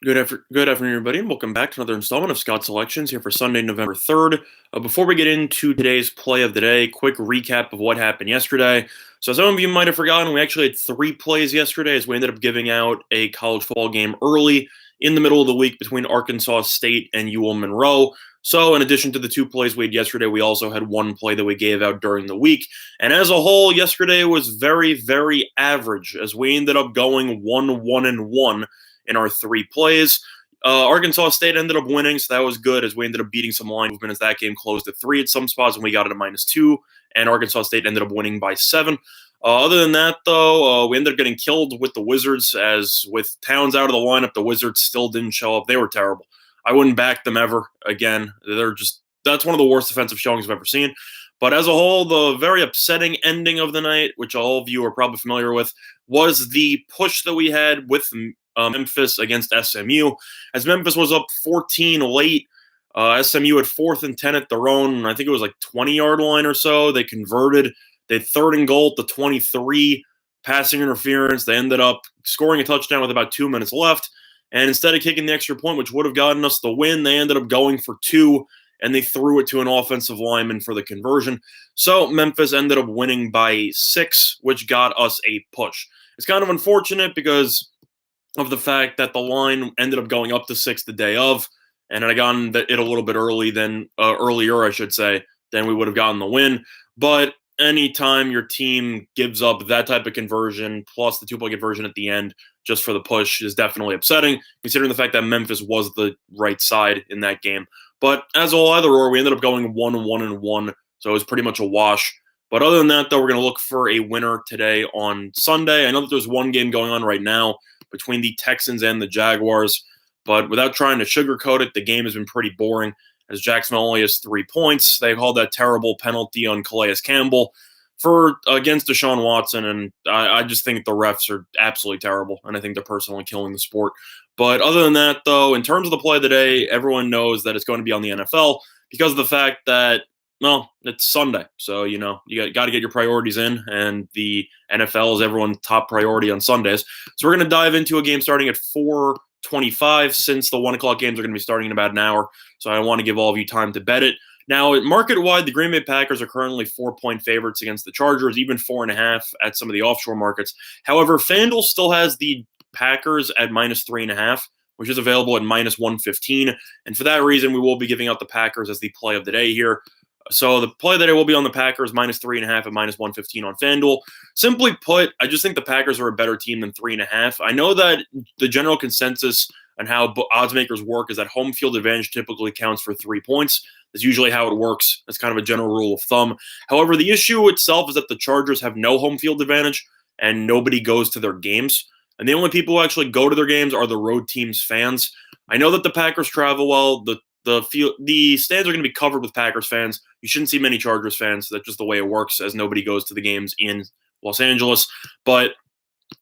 Good afternoon, everybody, and welcome back to another installment of Scott Selections here for Sunday, November 3rd. Before we get into today's play of the day, quick recap of what happened yesterday. So, some of you might have forgotten, we actually had three plays yesterday as we ended up giving out a college football game early in the middle of the week between Arkansas State and UL Monroe. So, in addition to the two plays we had yesterday, we also had one play that we gave out during the week. And as a whole, yesterday was very, very average as we ended up going 1-1-1 in our three plays. Arkansas State ended up winning, so that was good as we ended up beating some line movement as that game closed at 3 at some spots and we got it at -2, and Arkansas State ended up winning by 7. Other than that, though, we ended up getting killed with the Wizards as with Towns out of the lineup, the Wizards still didn't show up. They were terrible. I wouldn't back them ever again. That's one of the worst defensive showings I've ever seen. But as a whole, the very upsetting ending of the night, which all of you are probably familiar with, was the push that we had with Memphis against SMU. As Memphis was up 14 late, SMU had 4th and 10 at their own, I think it was like 20-yard line or so. They converted. They had 3rd and goal at the 23, passing interference. They ended up scoring a touchdown with about 2 minutes left. And instead of kicking the extra point, which would have gotten us the win, they ended up going for 2, and they threw it to an offensive lineman for the conversion. So Memphis ended up winning by 6, which got us a push. It's kind of unfortunate because of the fact that the line ended up going up to 6 the day of, and had I gotten it a little bit earlier, I should say, then we would have gotten the win. But anytime your team gives up that type of conversion plus the 2-point conversion at the end just for the push is definitely upsetting, considering the fact that Memphis was the right side in that game. But as all either or, we ended up going 1-1-1, so it was pretty much a wash. But other than that, though, we're going to look for a winner today on Sunday. I know that there's one game going on right now between the Texans and the Jaguars. But without trying to sugarcoat it, the game has been pretty boring as Jacksonville only has 3 points. They called that terrible penalty on Calais Campbell against Deshaun Watson, and I just think the refs are absolutely terrible, and I think they're personally killing the sport. But other than that, though, in terms of the play of the day, everyone knows that it's going to be on the NFL because of the fact that it's Sunday. So, you got to get your priorities in, and the NFL is everyone's top priority on Sundays. So we're going to dive into a game starting at 4:25 since the 1 o'clock games are going to be starting in about an hour. So I want to give all of you time to bet it. Now, market-wide, the Green Bay Packers are currently 4-point favorites against the Chargers, even 4.5 at some of the offshore markets. However, FanDuel still has the Packers at -3.5, which is available at -115. And for that reason, we will be giving out the Packers as the play of the day here. So the play that it will be on the Packers -3.5 at -115 on FanDuel. Simply put, I just think the Packers are a better team than 3.5. I know that the general consensus on how odds makers work is that home field advantage typically counts for 3 points. That's usually how it works. That's kind of a general rule of thumb. However, the issue itself is that the Chargers have no home field advantage and nobody goes to their games. And the only people who actually go to their games are the road team's fans. I know that the Packers travel well. The stands are going to be covered with Packers fans. You shouldn't see many Chargers fans. That's just the way it works, as nobody goes to the games in Los Angeles. But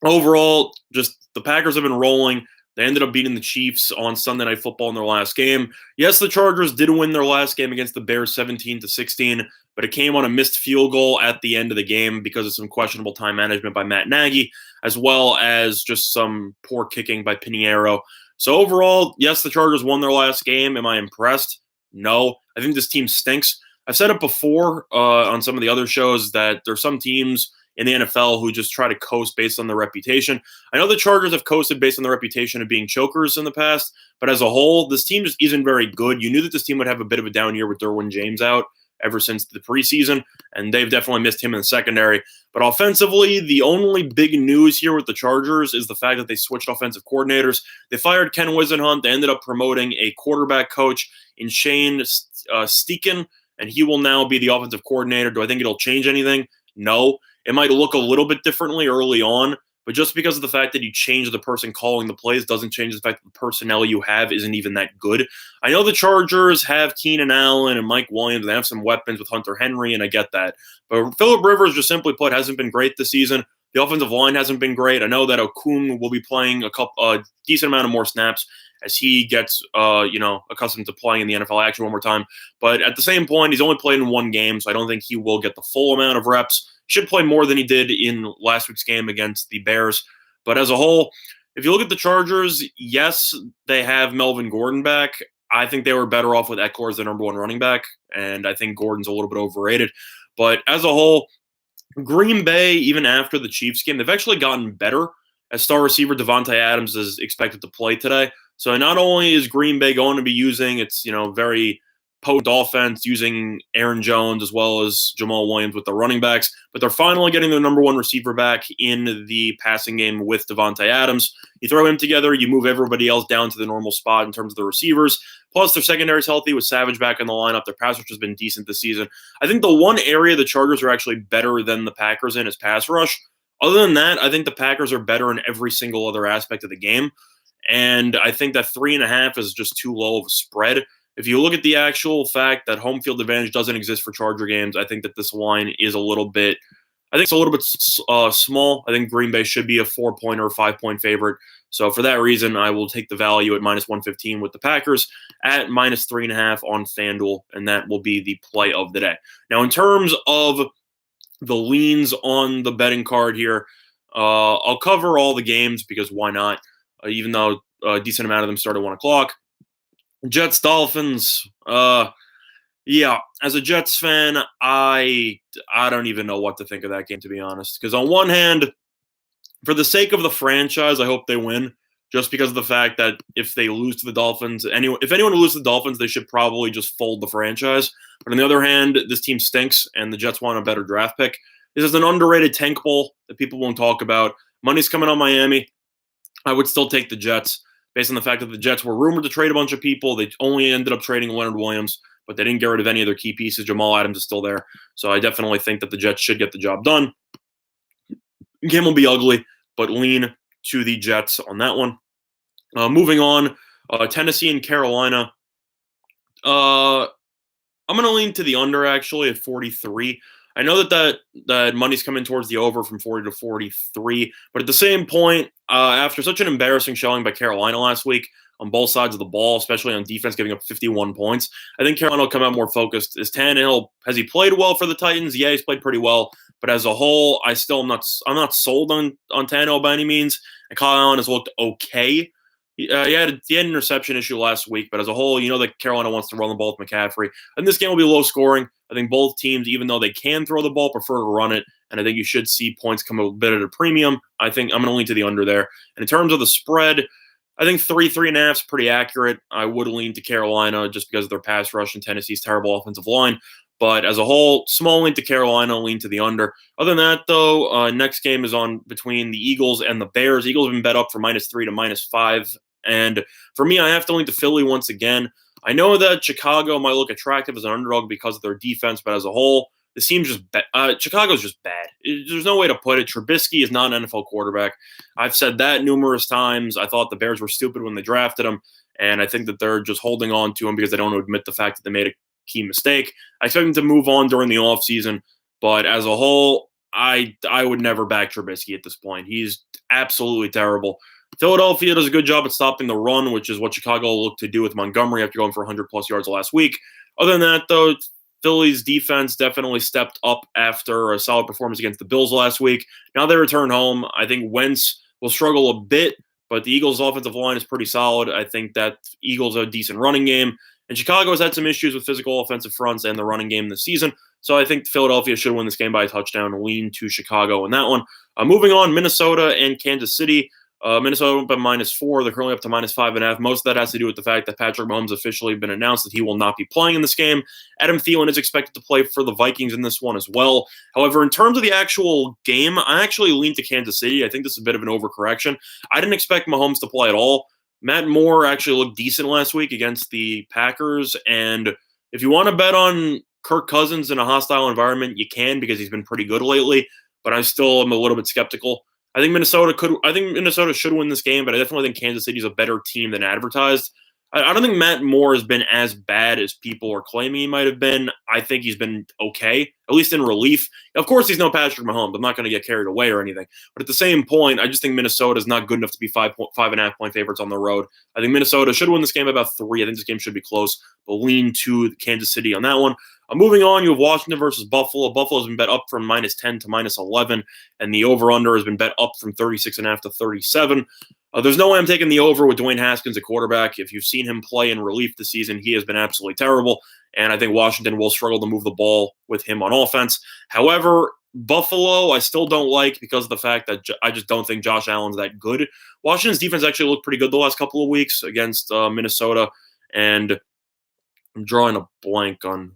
overall, just the Packers have been rolling. They ended up beating the Chiefs on Sunday Night Football in their last game. Yes, the Chargers did win their last game against the Bears 17-16, but it came on a missed field goal at the end of the game because of some questionable time management by Matt Nagy, as well as just some poor kicking by Pinheiro. So overall, yes, the Chargers won their last game. Am I impressed? No. I think this team stinks. I've said it before on some of the other shows that there's some teams in the NFL who just try to coast based on their reputation. I know the Chargers have coasted based on their reputation of being chokers in the past, but as a whole, this team just isn't very good. You knew that this team would have a bit of a down year with Derwin James out ever since the preseason, and they've definitely missed him in the secondary. But offensively, the only big news here with the Chargers is the fact that they switched offensive coordinators. They fired Ken Whisenhunt. They ended up promoting a quarterback coach in Shane Steichen, and he will now be the offensive coordinator. Do I think it'll change anything? No. It might look a little bit differently early on, but just because of the fact that you change the person calling the plays doesn't change the fact that the personnel you have isn't even that good. I know the Chargers have Keenan Allen and Mike Williams. They have some weapons with Hunter Henry, and I get that. But Phillip Rivers, just simply put, hasn't been great this season. The offensive line hasn't been great. I know that Okung will be playing a decent amount of more snaps as he gets accustomed to playing in the NFL action one more time. But at the same point, he's only played in one game, so I don't think he will get the full amount of reps. Should play more than he did in last week's game against the Bears. But as a whole, if you look at the Chargers, yes, they have Melvin Gordon back. I think they were better off with Eckler as their number one running back, and I think Gordon's a little bit overrated. But as a whole, Green Bay, even after the Chiefs game, they've actually gotten better as star receiver Davante Adams is expected to play today. So not only is Green Bay going to be using its, very potent offense, using Aaron Jones as well as Jamal Williams with the running backs, but they're finally getting their number one receiver back in the passing game with Davante Adams. You throw him together, you move everybody else down to the normal spot in terms of the receivers. Plus, their secondary's healthy with Savage back in the lineup. Their pass rush has been decent this season. I think the one area the Chargers are actually better than the Packers in is pass rush. Other than that, I think the Packers are better in every single other aspect of the game. And I think that 3.5 is just too low of a spread. If you look at the actual fact that home field advantage doesn't exist for Charger games, I think that this line is a little bit small. I think Green Bay should be a 4-point or 5-point favorite. So for that reason, I will take the value at minus 115 with the Packers at minus 3.5 on FanDuel, and that will be the play of the day. Now, in terms of the leans on the betting card here, I'll cover all the games because why not? Even though a decent amount of them start at 1 o'clock. Jets, Dolphins. Yeah, as a Jets fan, I don't even know what to think of that game, to be honest. Because on one hand, for the sake of the franchise, I hope they win. Just because of the fact that if they lose to the Dolphins, if anyone loses to the Dolphins, they should probably just fold the franchise. But on the other hand, this team stinks, and the Jets want a better draft pick. This is an underrated tank bowl that people won't talk about. Money's coming on Miami. I would still take the Jets based on the fact that the Jets were rumored to trade a bunch of people. They only ended up trading Leonard Williams, but they didn't get rid of any of their key pieces. Jamal Adams is still there. So I definitely think that the Jets should get the job done. The game will be ugly, but lean to the Jets on that one. Moving on, Tennessee and Carolina. I'm going to lean to the under, actually, at 43. I know that money's coming towards the over from 40 to 43, but at the same point, after such an embarrassing showing by Carolina last week on both sides of the ball, especially on defense, giving up 51 points, I think Carolina will come out more focused. Has he played well for the Titans? Yeah, he's played pretty well, but as a whole, I'm not sold on Tannehill by any means. And Kyle Allen has looked okay. He had an interception issue last week, but as a whole, that Carolina wants to run the ball with McCaffrey. And this game will be low scoring. I think both teams, even though they can throw the ball, prefer to run it. And I think you should see points come a bit at a premium. I think I'm going to lean to the under there. And in terms of the spread, I think 3.5 is pretty accurate. I would lean to Carolina just because of their pass rush and Tennessee's terrible offensive line. But as a whole, small lean to Carolina, lean to the under. Other than that, though, next game is on between the Eagles and the Bears. Eagles have been bet up from -3 to -5. And for me, I have to lean to Philly once again. I know that Chicago might look attractive as an underdog because of their defense, but as a whole, the team's just Chicago's just bad. There's no way to put it. Trubisky is not an NFL quarterback. I've said that numerous times. I thought the Bears were stupid when they drafted him, and I think that they're just holding on to him because they don't want to admit the fact that they made a key mistake. I expect him to move on during the offseason, but as a whole, I would never back Trubisky at this point. He's absolutely terrible. Philadelphia does a good job at stopping the run, which is what Chicago looked to do with Montgomery after going for 100-plus yards last week. Other than that, though, Philly's defense definitely stepped up after a solid performance against the Bills last week. Now they return home. I think Wentz will struggle a bit, but the Eagles' offensive line is pretty solid. I think that Eagles have a decent running game. And Chicago has had some issues with physical offensive fronts and the running game this season. So I think Philadelphia should win this game by a touchdown. Lean to Chicago in that one. Moving on, Minnesota and Kansas City. Minnesota went by -4. They're currently up to -5.5. Most of that has to do with the fact that Patrick Mahomes officially been announced that he will not be playing in this game. Adam Thielen is expected to play for the Vikings in this one as well. However, in terms of the actual game, I actually lean to Kansas City. I think this is a bit of an overcorrection. I didn't expect Mahomes to play at all. Matt Moore actually looked decent last week against the Packers. And if you want to bet on Kirk Cousins in a hostile environment, you can because he's been pretty good lately. But I still am a little bit skeptical. I think Minnesota should win this game, but I definitely think Kansas City is a better team than advertised. I don't think Matt Moore has been as bad as people are claiming he might have been. I think he's been okay, at least in relief. Of course, he's no Patrick Mahomes. I'm not going to get carried away or anything. But at the same point, I just think Minnesota is not good enough to be 5.5 point favorites on the road. I think Minnesota should win this game by about 3. I think this game should be close, but lean to Kansas City on that one. Moving on, you have Washington versus Buffalo. Buffalo has been bet up from -10 to -11, and the over-under has been bet up from 36.5 to 37. There's no way I'm taking the over with Dwayne Haskins at quarterback. If you've seen him play in relief this season, he has been absolutely terrible, and I think Washington will struggle to move the ball with him on offense. However, Buffalo, I still don't like because of the fact that I just don't think Josh Allen's that good. Washington's defense actually looked pretty good the last couple of weeks against Minnesota, and I'm drawing a blank on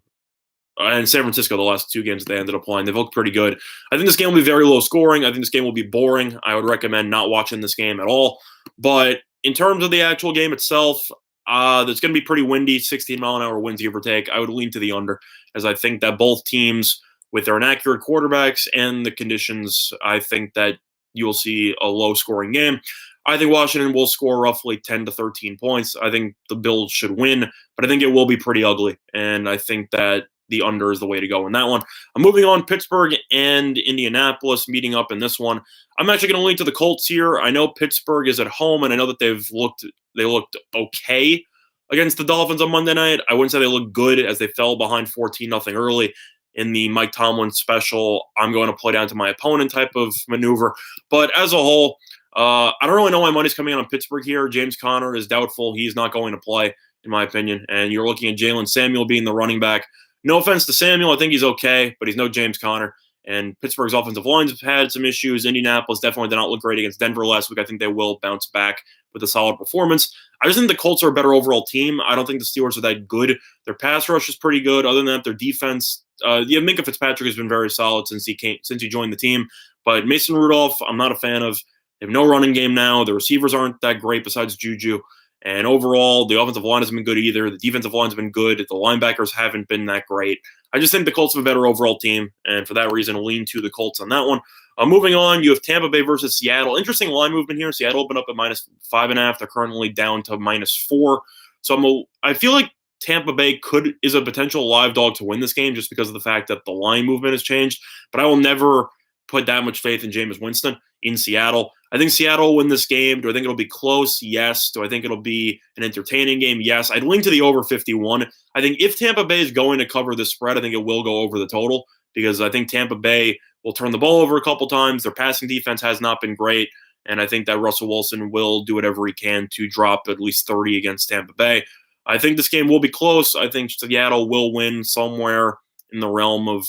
and San Francisco, the last two games that they ended up playing. They've looked pretty good. I think this game will be very low scoring. I think this game will be boring. I would recommend not watching this game at all. But in terms of the actual game itself, it's going to be pretty windy, 16-mile-an-hour winds, give or take. I would lean to the under, as I think that both teams, with their inaccurate quarterbacks and the conditions, I think that you will see a low-scoring game. I think Washington will score roughly 10 to 13 points. I think the Bills should win, but I think it will be pretty ugly. And I think that the under is the way to go in that one. I'm moving on. Pittsburgh and Indianapolis meeting up in this one. I'm actually going to lean to the Colts here. I know Pittsburgh is at home, and I know that they looked okay against the Dolphins on Monday night. I wouldn't say they looked good as they fell behind 14-0 early in the Mike Tomlin special. I'm going to play down to my opponent type of maneuver. But as a whole, I don't really know why money's coming on Pittsburgh here. James Conner is doubtful. He's not going to play, in my opinion. And you're looking at Jalen Samuel being the running back. No offense to Samuel. I think he's okay, but he's no James Conner. And Pittsburgh's offensive lines have had some issues. Indianapolis definitely did not look great against Denver last week. I think they will bounce back with a solid performance. I just think the Colts are a better overall team. I don't think the Steelers are that good. Their pass rush is pretty good. Other than that, their defense, Minkah Fitzpatrick has been very solid since he joined the team. But Mason Rudolph, I'm not a fan of. They have no running game now. The receivers aren't that great besides Juju. And overall, the offensive line hasn't been good either. The defensive line's been good. The linebackers haven't been that great. I just think the Colts have a better overall team, and for that reason, I'll lean to the Colts on that one. Moving on, you have Tampa Bay versus Seattle. Interesting line movement here. Seattle opened up at -5.5. They're currently down to -4. So I feel like Tampa Bay is a potential live dog to win this game just because of the fact that the line movement has changed. But I will never put that much faith in Jameis Winston in Seattle. I think Seattle will win this game. Do I think it'll be close? Yes. Do I think it'll be an entertaining game? Yes. I'd lean to the over 51. I think if Tampa Bay is going to cover this spread, I think it will go over the total because I think Tampa Bay will turn the ball over a couple times. Their passing defense has not been great, and I think that Russell Wilson will do whatever he can to drop at least 30 against Tampa Bay. I think this game will be close. I think Seattle will win somewhere in the realm of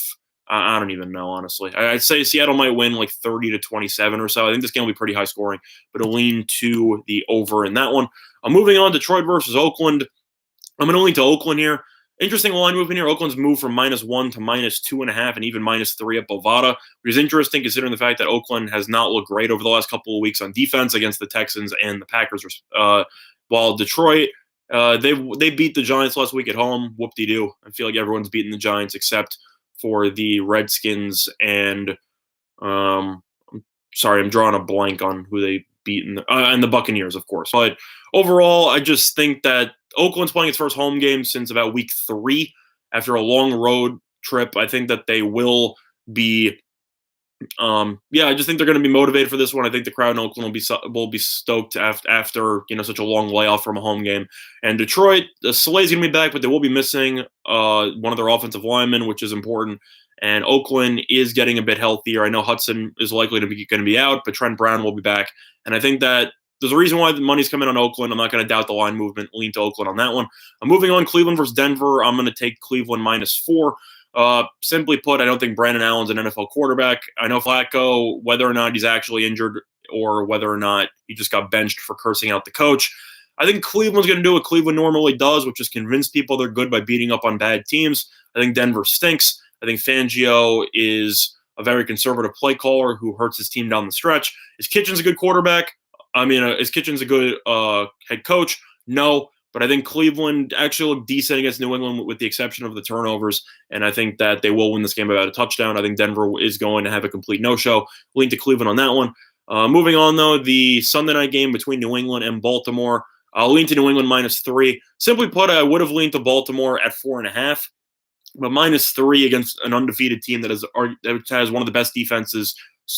I don't even know, honestly. I'd say Seattle might win like 30-27 or so. I think this game will be pretty high scoring, but I'll lean to the over in that one. Moving on, Detroit versus Oakland. I'm going to lean to Oakland here. Interesting line movement here. Oakland's moved from -1 to -2.5 and even -3 at Bovada, which is interesting considering the fact that Oakland has not looked great over the last couple of weeks on defense against the Texans and the Packers. While Detroit, they beat the Giants last week at home. Whoop-de-doo. I feel like everyone's beaten the Giants except for the Redskins and I'm drawing a blank on who they beat and the Buccaneers, of course. But overall, I just think that Oakland's playing its first home game since about week 3 after a long road trip. I think that they will be I just think they're going to be motivated for this one. I think the crowd in Oakland will be stoked after such a long layoff from a home game. And Detroit, Slay's going to be back, but they will be missing one of their offensive linemen, which is important. And Oakland is getting a bit healthier. I know Hudson is likely going to be out, but Trent Brown will be back. And I think that there's a reason why the money's coming on Oakland. I'm not going to doubt the line movement. Lean to Oakland on that one. I'm moving on. Cleveland versus Denver. I'm going to take Cleveland -4. Simply put, I don't think Brandon Allen's an NFL quarterback. I know Flacco, whether or not he's actually injured or whether or not he just got benched for cursing out the coach, I think Cleveland's going to do what Cleveland normally does, which is convince people they're good by beating up on bad teams. I think Denver stinks. I think Fangio is a very conservative play caller who hurts his team down the stretch. Is Kitchens a good quarterback? Is Kitchens a good head coach? No. But I think Cleveland actually looked decent against New England with the exception of the turnovers, and I think that they will win this game by about a touchdown. I think Denver is going to have a complete no-show. Lean to Cleveland on that one. Moving on, though, the Sunday night game between New England and Baltimore. I'll lean to New England -3. Simply put, I would have leaned to Baltimore at 4.5, but -3 against an undefeated team that has one of the best defenses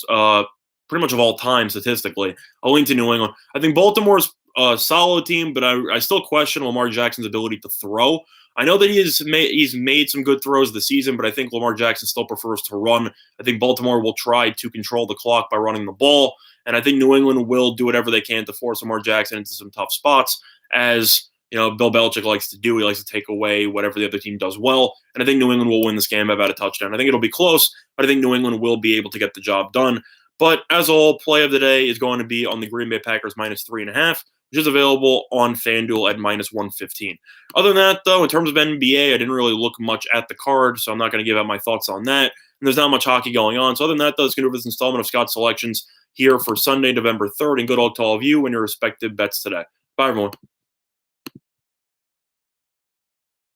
pretty much of all time statistically. I'll lean to New England. I think Baltimore's a solid team, but I still question Lamar Jackson's ability to throw. I know that he's made some good throws this season, but I think Lamar Jackson still prefers to run. I think Baltimore will try to control the clock by running the ball, And I think New England will do whatever they can to force Lamar Jackson into some tough spots, as Bill Belichick likes to do. He likes to take away whatever the other team does well. And I think New England will win this game by about a touchdown. I think it'll be close, but I think New England will be able to get the job done. But as a whole, play of the day is going to be on the Green Bay Packers -3.5, which is available on FanDuel at -115. Other than that, though, in terms of NBA, I didn't really look much at the card, so I'm not going to give out my thoughts on that. And there's not much hockey going on. So other than that, though, it's going to be this installment of Scott's Selections here for Sunday, November 3rd. And good luck to all of you and your respective bets today. Bye, everyone.